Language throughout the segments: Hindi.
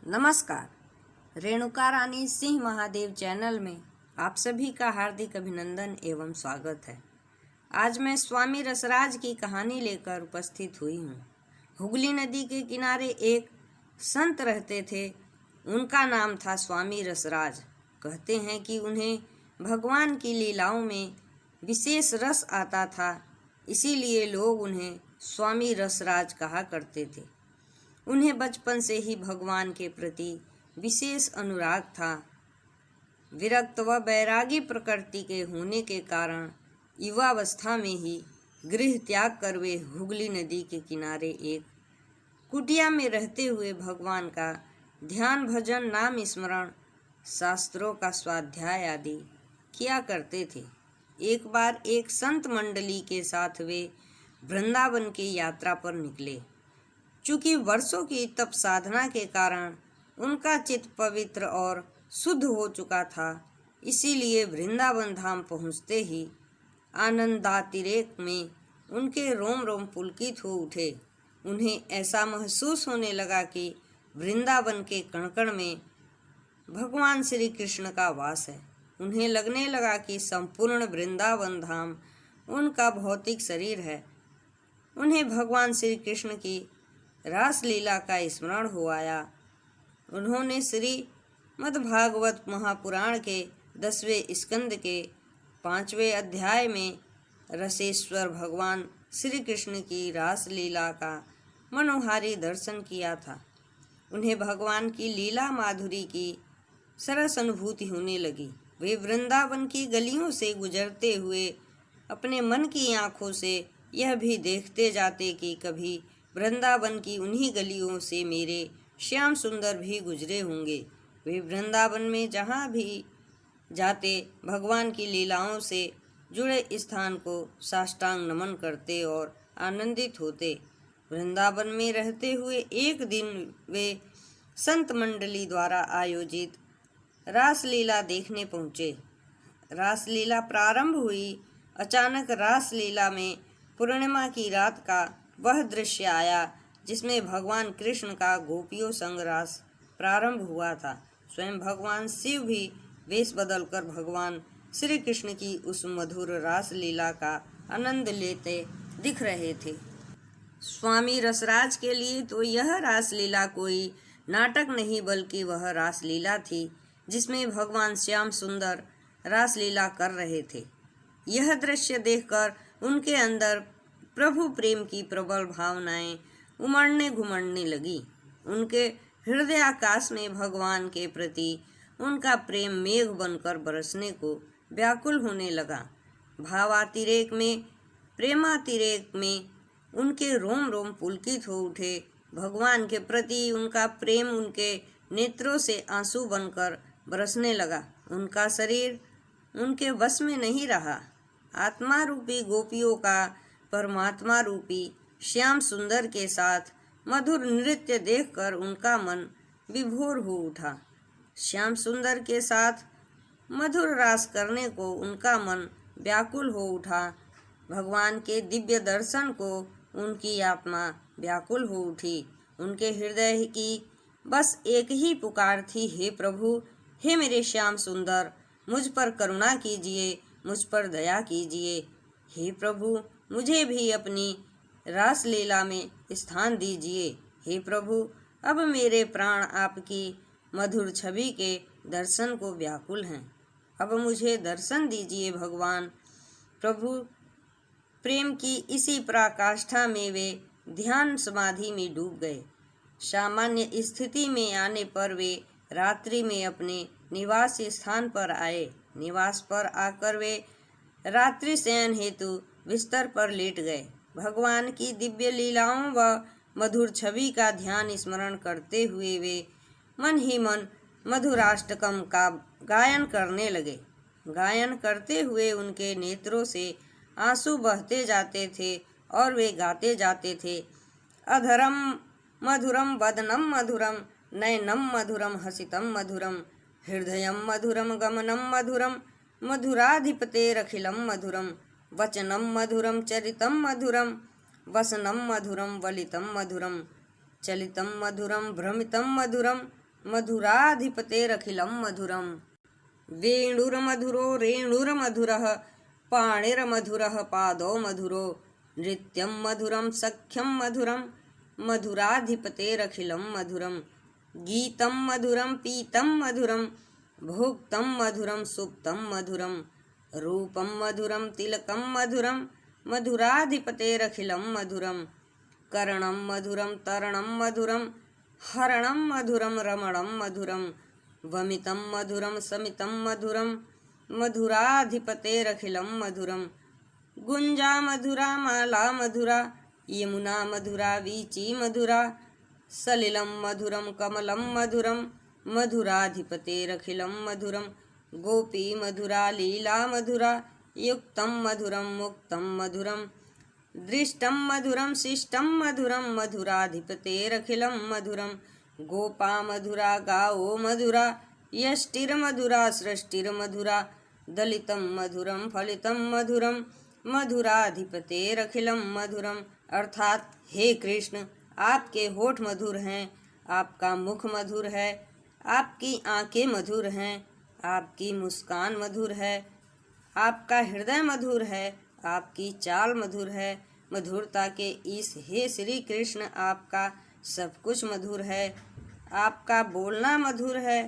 नमस्कार। रेणुका रानी सिंह महादेव चैनल में आप सभी का हार्दिक अभिनंदन एवं स्वागत है। आज मैं स्वामी रसराज की कहानी लेकर उपस्थित हुई हूँ। हुगली नदी के किनारे एक संत रहते थे। उनका नाम था स्वामी रसराज। कहते हैं कि उन्हें भगवान की लीलाओं में विशेष रस आता था, इसीलिए लोग उन्हें स्वामी रसराज कहा करते थे। उन्हें बचपन से ही भगवान के प्रति विशेष अनुराग था। विरक्त व बैरागी प्रकृति के होने के कारण युवावस्था में ही गृह त्याग कर वे हुगली नदी के किनारे एक कुटिया में रहते हुए भगवान का ध्यान, भजन, नाम स्मरण, शास्त्रों का स्वाध्याय आदि किया करते थे। एक बार एक संत मंडली के साथ वे वृंदावन की यात्रा पर निकले। चूँकि वर्षों की तप साधना के कारण उनका चित्त पवित्र और शुद्ध हो चुका था, इसीलिए वृंदावन धाम पहुँचते ही आनंदातिरेक में उनके रोम रोम पुलकित हो उठे। उन्हें ऐसा महसूस होने लगा कि वृंदावन के कण कण में भगवान श्री कृष्ण का वास है। उन्हें लगने लगा कि संपूर्ण वृंदावन धाम उनका भौतिक शरीर है। उन्हें भगवान श्री कृष्ण की रासलीला का स्मरण हो आया। उन्होंने श्रीमद्भागवत महापुराण के 10वें स्कंद के 5वें अध्याय में रसेश्वर भगवान श्री कृष्ण की रासलीला का मनोहारी दर्शन किया था। उन्हें भगवान की लीला माधुरी की सरस अनुभूति होने लगी। वे वृंदावन की गलियों से गुजरते हुए अपने मन की आँखों से यह भी देखते जाते कि कभी वृंदावन की उन्हीं गलियों से मेरे श्याम सुंदर भी गुजरे होंगे। वे वृंदावन में जहाँ भी जाते भगवान की लीलाओं से जुड़े स्थान को साष्टांग नमन करते और आनंदित होते। वृंदावन में रहते हुए एक दिन वे संत मंडली द्वारा आयोजित रासलीला देखने पहुँचे। रासलीला प्रारंभ हुई। अचानक रासलीला में पूर्णिमा की रात का वह दृश्य आया जिसमें भगवान कृष्ण का गोपियों संग रास प्रारंभ हुआ था। स्वयं भगवान शिव भी वेश बदलकर भगवान श्री कृष्ण की उस मधुर रासलीला का आनंद लेते दिख रहे थे। स्वामी रसराज के लिए तो यह रासलीला कोई नाटक नहीं बल्कि वह रासलीला थी जिसमें भगवान श्याम सुंदर रासलीला कर रहे थे। यह दृश्य देखकर उनके अंदर प्रभु प्रेम की प्रबल भावनाएं उमड़ने घुमड़ने लगी। उनके हृदय आकाश में भगवान के प्रति उनका प्रेम मेघ बनकर बरसने को व्याकुल होने लगा। भावातिरेक में, प्रेमातिरेक में उनके रोम रोम पुलकित हो उठे। भगवान के प्रति उनका प्रेम उनके नेत्रों से आंसू बनकर बरसने लगा। उनका शरीर उनके वश में नहीं रहा। आत्मा रूपी गोपियों का परमात्मा रूपी श्याम सुंदर के साथ मधुर नृत्य देखकर उनका मन विभोर हो उठा। श्याम सुंदर के साथ मधुर रास करने को उनका मन व्याकुल हो उठा। भगवान के दिव्य दर्शन को उनकी आत्मा व्याकुल हो उठी। उनके हृदय की बस एक ही पुकार थी, हे प्रभु, हे मेरे श्याम सुंदर, मुझ पर करुणा कीजिए, मुझ पर दया कीजिए। हे प्रभु, मुझे भी अपनी रासलीला में स्थान दीजिए। हे प्रभु, अब मेरे प्राण आपकी मधुर छवि के दर्शन को व्याकुल हैं। अब मुझे दर्शन दीजिए भगवान। प्रभु प्रेम की इसी पराकाष्ठा में वे ध्यान समाधि में डूब गए। सामान्य स्थिति में आने पर वे रात्रि में अपने निवास स्थान पर आए। निवास पर आकर वे रात्रि शयन हेतु बिस्तर पर लेट गए। भगवान की दिव्य लीलाओं व मधुर छवि का ध्यान स्मरण करते हुए वे मन ही मन मधुराष्टकम का गायन करने लगे। गायन करते हुए उनके नेत्रों से आंसू बहते जाते थे और वे गाते जाते थे, अधरम मधुरम वदनम मधुरम नयनम मधुरम हसितम मधुरम हृदयम मधुरम गमनम मधुरम मधुराधिपतेरखिलम मधुरम वचनम मधुरम चरितम मधुरम वसनम मधुरम वलितम मधुरम चलितम मधुरम भ्रमितम मधुरम मधुराधिपतेरखिलं मधुरम्। वेणुर्मधुरो रेणुर्मधुरः पाणिर्मधुरः पादौ मधुरो नृत्यं मधुरं सख्यं मधुरं मधुराधिपतेरखिलं मधुरं। गीतं मधुरं पीतं मधुरं भोक्तं मधुरं सुप्तं मधुरं रूपं मधुरं तिलकं मधुरं मधुराधिपतेरखिलं मधुरं। कर्णं मधुरं तरणं मधुरं हरणं मधुरं रमणं मधुरं वमितं मधुरं समितं मधुरं मधुराधिपतेरखिलं मधुरं। गुंजा मधुरा माला मधुरा यमुना मधुरा वीची मधुरा सलिलं मधुरं कमलं मधुरं मधुराधिपतेरखिलं मधुरं। गोपी मधुरा लीला मधुरा युक्तं मधुरं मुक्तं मधुरं दृष्टं मधुरं शिष्टं मधुरं मधुराधिपतेरखिलं मधुरं। गोपा मधुरा गावो मधुरा यष्टिर्मधुरा सृष्टिर्मधुरा दलितं मधुरं फलितं मधुरं मधुराधिपतेरखिलं मधुरं। अर्थात हे कृष्ण, आपके होठ मधुर हैं, आपका मुख मधुर है, आपकी आंखें मधुर हैं, आपकी मुस्कान मधुर है, आपका हृदय मधुर है, आपकी चाल मधुर है। मधुरता के इस हे श्री कृष्ण, आपका सब कुछ मधुर है। आपका बोलना मधुर है,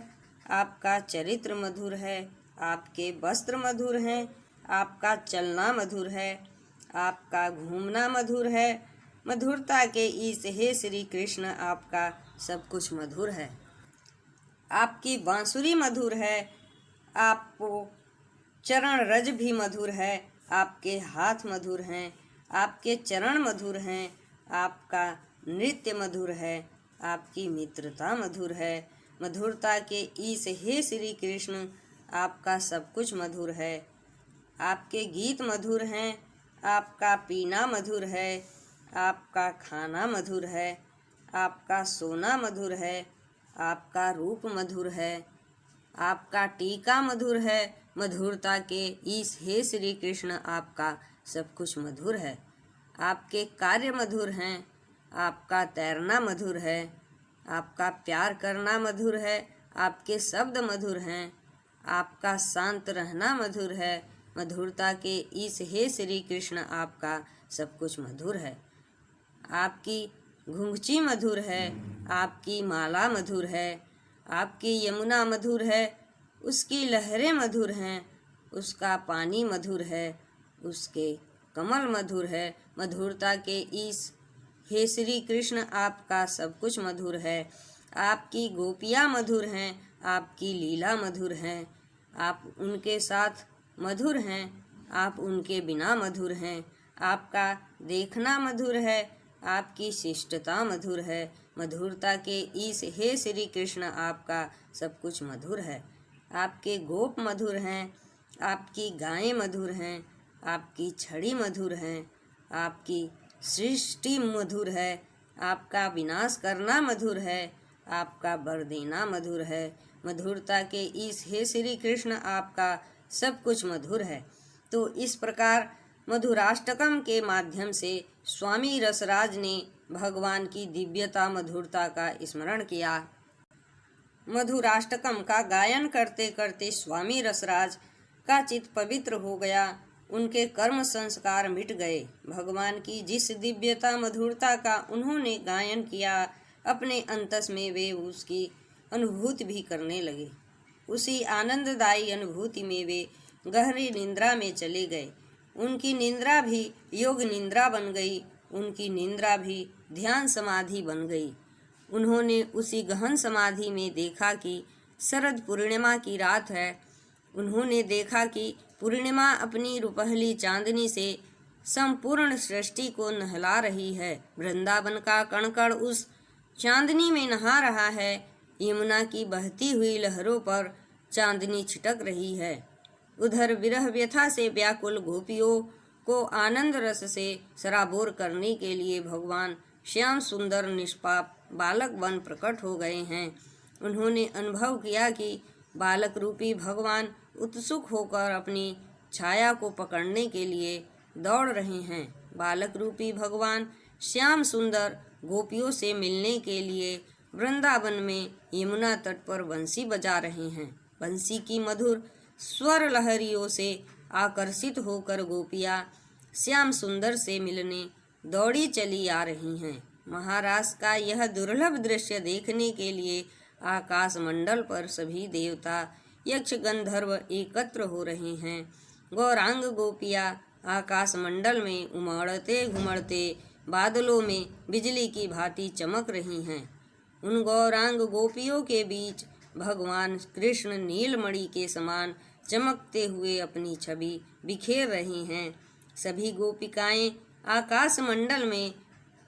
आपका चरित्र मधुर है, आपके वस्त्र मधुर हैं, आपका चलना मधुर है, आपका घूमना मधुर है। मधुरता के इस हे श्री कृष्ण, आपका सब कुछ मधुर है। आपकी बांसुरी मधुर है, आपको चरण रज भी मधुर है, आपके हाथ मधुर हैं, आपके चरण मधुर हैं, आपका नृत्य मधुर है, आपकी मित्रता मधुर है। मधुरता के इस हे श्री कृष्ण, आपका सब कुछ मधुर है। आपके गीत मधुर हैं, आपका पीना मधुर है, आपका खाना मधुर है, आपका सोना मधुर है, आपका रूप मधुर है, आपका टीका मधुर है। मधुरता के इस हे श्री कृष्ण, आपका सब कुछ मधुर है। आपके कार्य मधुर हैं, आपका तैरना मधुर है, आपका प्यार करना मधुर है, आपके शब्द मधुर हैं, आपका शांत रहना मधुर है। मधुरता के इस हे श्री कृष्ण, आपका सब कुछ मधुर है। आपकी घुंघची मधुर है, आपकी माला मधुर है, आपकी यमुना मधुर है, उसकी लहरें मधुर हैं, उसका पानी मधुर है, उसके कमल मधुर है। मधुरता के इस हे श्री कृष्ण, आपका सब कुछ मधुर है। आपकी गोपियाँ मधुर हैं, आपकी लीला मधुर है, आप उनके साथ मधुर हैं, आप उनके बिना मधुर हैं। आपका देखना मधुर है, आपकी शिष्टता मधुर है। मधुरता के इस हे श्री कृष्ण, आपका सब कुछ मधुर है। आपके गोप मधुर हैं, आपकी गायें मधुर हैं, आपकी छड़ी मधुर हैं, आपकी सृष्टि मधुर है, आपका विनाश करना मधुर है, आपका वर देना मधुर है। मधुरता के इस हे श्री कृष्ण, आपका सब कुछ मधुर है। तो इस प्रकार मधुराष्टकम के माध्यम से स्वामी रसराज ने भगवान की दिव्यता मधुरता का स्मरण किया। मधुराष्टकम का गायन करते करते स्वामी रसराज का चित्त पवित्र हो गया, उनके कर्म संस्कार मिट गए। भगवान की जिस दिव्यता मधुरता का उन्होंने गायन किया, अपने अंतस में वे उसकी अनुभूति भी करने लगे। उसी आनंददायी अनुभूति में वे गहरी निंद्रा में चले गए। उनकी निंद्रा भी योग निंद्रा बन गई, उनकी निंद्रा भी ध्यान समाधि बन गई। उन्होंने उसी गहन समाधि में देखा कि शरद पूर्णिमा की रात है। उन्होंने देखा कि पूर्णिमा अपनी रुपहली चांदनी से संपूर्ण सृष्टि को नहला रही है। वृंदावन का कण कण उस चांदनी में नहा रहा है। यमुना की बहती हुई लहरों पर चांदनी छिटक रही है। उधर विरह व्यथा से व्याकुल गोपियों को आनंद रस से सराबोर करने के लिए भगवान श्याम सुंदर निष्पाप बालक बन प्रकट हो गए हैं। उन्होंने अनुभव किया कि बालक रूपी भगवान उत्सुक होकर अपनी छाया को पकड़ने के लिए दौड़ रहे हैं। बालक रूपी भगवान श्याम सुंदर गोपियों से मिलने के लिए वृंदावन में यमुना तट पर बंसी बजा रहे हैं। बंसी की मधुर स्वर लहरियों से आकर्षित होकर गोपियाँ श्याम सुंदर से मिलने दौड़ी चली आ रही हैं। महाराज का यह दुर्लभ दृश्य देखने के लिए आकाश मंडल पर सभी देवता यक्ष गंधर्व एकत्र हो रहे हैं। गौरांग गोपियाँ आकाश मंडल में उमड़ते घुमड़ते बादलों में बिजली की भांति चमक रही हैं। उन गौरांग गोपियों के बीच भगवान कृष्ण नीलमणि के समान चमकते हुए अपनी छवि बिखेर रही हैं। सभी गोपिकाएं आकाश मंडल में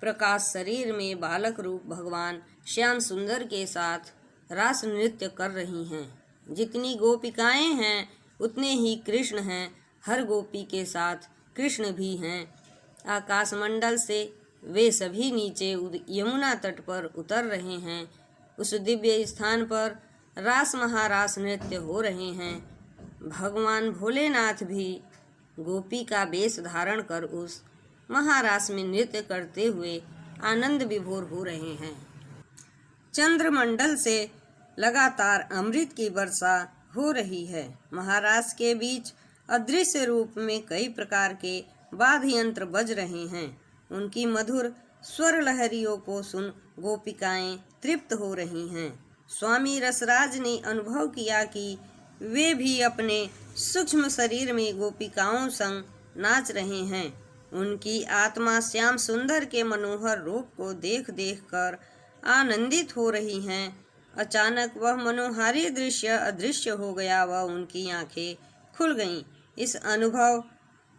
प्रकाश शरीर में बालक रूप भगवान श्याम सुंदर के साथ रास नृत्य कर रही हैं। जितनी गोपिकाएं हैं उतने ही कृष्ण हैं। हर गोपी के साथ कृष्ण भी हैं। आकाश मंडल से वे सभी नीचे यमुना तट पर उतर रहे हैं। उस दिव्य स्थान पर रास महारास नृत्य हो रहे हैं। भगवान भोलेनाथ भी गोपी का वेश धारण कर उस महारास में नृत्य करते हुए आनंद विभोर हो रहे हैं। चंद्रमंडल से लगातार अमृत की वर्षा हो रही है। महाराज के बीच अदृश्य रूप में कई प्रकार के वाद्य यंत्र बज रहे हैं। उनकी मधुर स्वर लहरियों को सुन गोपिकाएं तृप्त हो रही हैं। स्वामी रसराज ने अनुभव किया कि वे भी अपने सूक्ष्म शरीर में गोपिकाओं संग नाच रहे हैं। उनकी आत्मा श्याम सुंदर के मनोहर रूप को देख देख कर आनंदित हो रही हैं। अचानक वह मनोहारी दृश्य अदृश्य हो गया व उनकी आंखें खुल गईं। इस अनुभव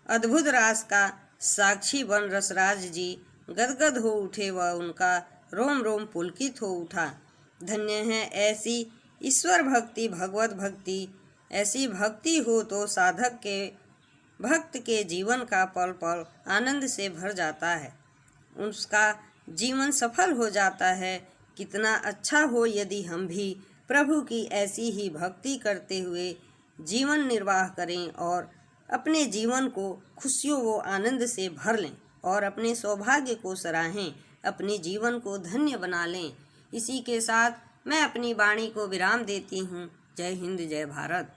अद्भुत रास का साक्षी बन रसराज जी गदगद हो उठे व उनका रोम रोम पुलकित हो उठा। धन्य है ऐसी ईश्वर भक्ति, भगवत भक्ति। ऐसी भक्ति हो तो साधक के भक्त के जीवन का पल पल आनंद से भर जाता है। उसका जीवन सफल हो जाता है। कितना अच्छा हो यदि हम भी प्रभु की ऐसी ही भक्ति करते हुए जीवन निर्वाह करें और अपने जीवन को खुशियों व आनंद से भर लें और अपने सौभाग्य को सराहें, अपने जीवन को धन्य बना लें। इसी के साथ मैं अपनी वाणी को विराम देती हूँ। जय हिंद, जय भारत।